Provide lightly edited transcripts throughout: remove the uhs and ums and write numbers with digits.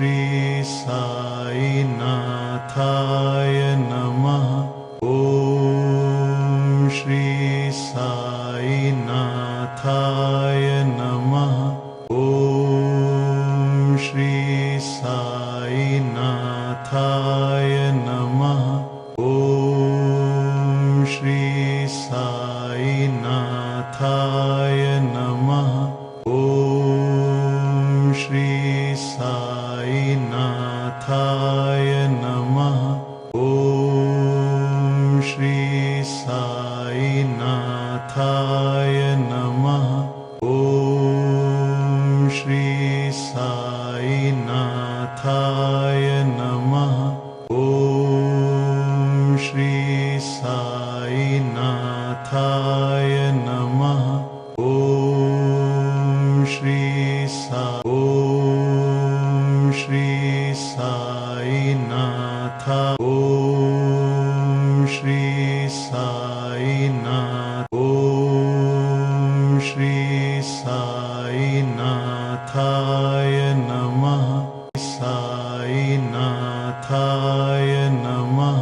श्री साईनाथाय नमः। ॐ श्री साईनाथाय नमः। ॐ श्री साईनाथाय नमः। ॐ श्री साईनाथाय नमः। ॐ श्री साईनाथाय नमः। ॐ श्री साईनाथाय नमः। ॐ श्री साईनाथाय नमः। ॐ श्री साईनाथाय नमः। ॐ श्री साईनाथ। ॐ श्री साईनाथ। ॐ श्री साईनाथाय नमः। साईनाथाय नमः।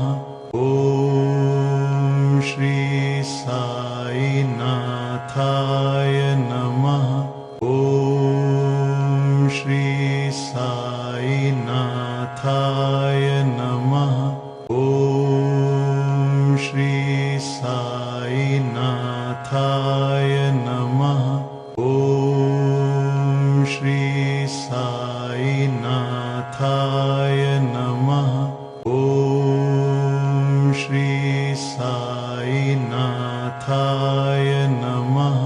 ॐ श्री साईनाथाय नमः। ॐ श्री साईनाथाय नमः। ॐ श्री साईनाथाय नमः। ॐ श्री साईनाथाय नमः। ॐ श्री साईनाथाय नमः।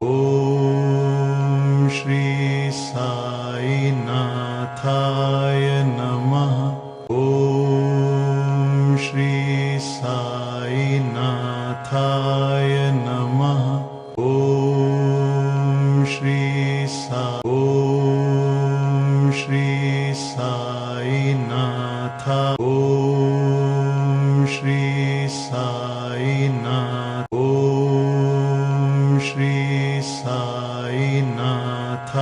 ॐ श्री साईनाथाय नमः। ॐ श्री साईनाथाय नमः। ॐ श्री साईनाथ। ॐ श्री साईनाथ। ॐ श्री साईनाथ।